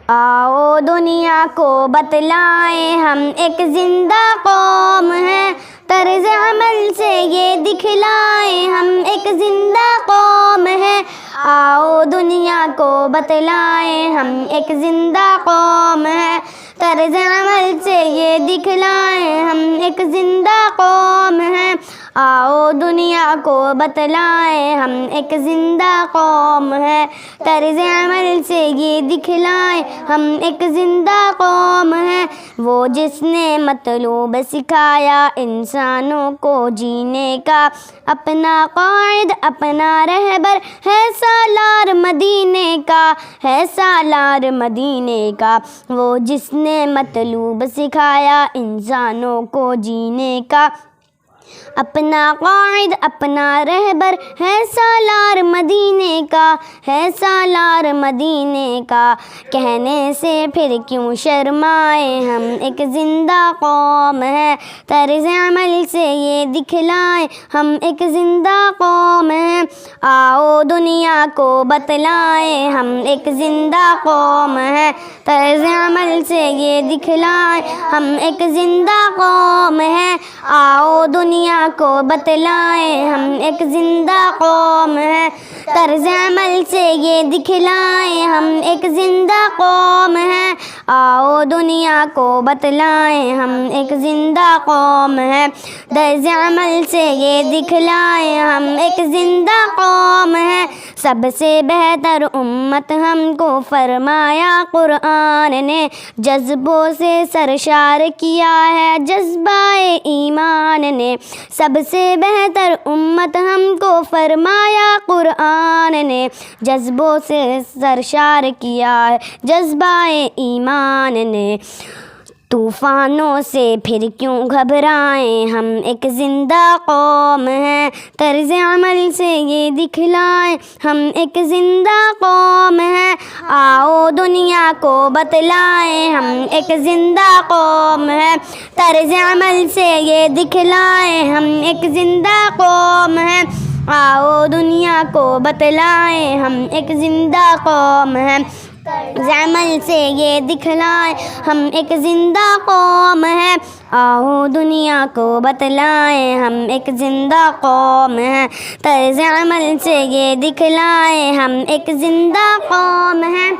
آؤ دنیا کو بتلائیں ہم ایک زندہ قوم ہیں، طرز عمل سے یہ دکھلائیں ہم ایک زندہ قوم ہیں۔ آؤ دنیا کو بتلائیں ہم ایک زندہ قوم ہیں، طرز عمل سے یہ دکھلائیں ہم ایک زندہ قوم ہیں۔ آؤ دنیا کو بتلائیں ہم ایک زندہ قوم ہیں، طرز عمل سے یہ دکھلائیں ہم ایک زندہ قوم ہیں۔ وہ جس نے مطلوب سکھایا انسانوں کو جینے کا، اپنا قائد اپنا رہبر ہے سالار مدینے کا، ہے سالار مدینے کا۔ وہ جس نے مطلوب سکھایا انسانوں کو جینے کا، اپنا قائد اپنا رہبر ہے سالار مدینے کا، ہے سالار مدینے کا۔ کہنے سے پھر کیوں شرمائیں ہم ایک زندہ قوم ہیں، طرز عمل سے یہ دکھلائیں ہم ایک زندہ قوم ہیں۔ آؤ دنیا کو بتلائیں ہم ایک زندہ قوم ہیں، طرز عمل سے یہ دکھلائیں ہم ایک زندہ قوم ہیں۔ آؤ دنیا کو بتلائیں ہم ایک زندہ قوم ہیں، طرز عمل سے یہ دکھلائیں ہم ایک زندہ قوم ہیں۔ آؤ دنیا کو بتلائیں ہم ایک زندہ قوم ہیں، طرز عمل سے یہ دکھلائیں ہم ایک زندہ قوم ہیں۔ سب سے بہتر امت ہم کو فرمایا قرآن نے، جذبوں سے سرشار کیا ہے جذبہ ایمان نے۔ سب سے بہتر امت ہم کو فرمایا قرآن نے، جذبوں سے سرشار کیا ہے جذبہ ایمان نے۔ طوفانوں سے پھر کیوں گھبرائیں ہم ایک زندہ قوم ہیں، طرز عمل سے یہ دکھلائیں ہم ایک زندہ قوم ہیں۔ آؤ دنیا کو بتلائیں ہم ایک زندہ قوم ہیں، طرز عمل سے یہ دکھلائیں ہم ایک زندہ قوم ہیں۔ آؤ دنیا کو بتلائیں ہم ایک زندہ قوم ہیں، طرز عمل سے یہ دکھلائیں ہم ایک زندہ قوم ہیں۔ آؤ دنیا کو بتلائیں ہم ایک زندہ قوم ہیں، طرز عمل سے یہ دکھلائیں ہم ایک زندہ قوم ہیں۔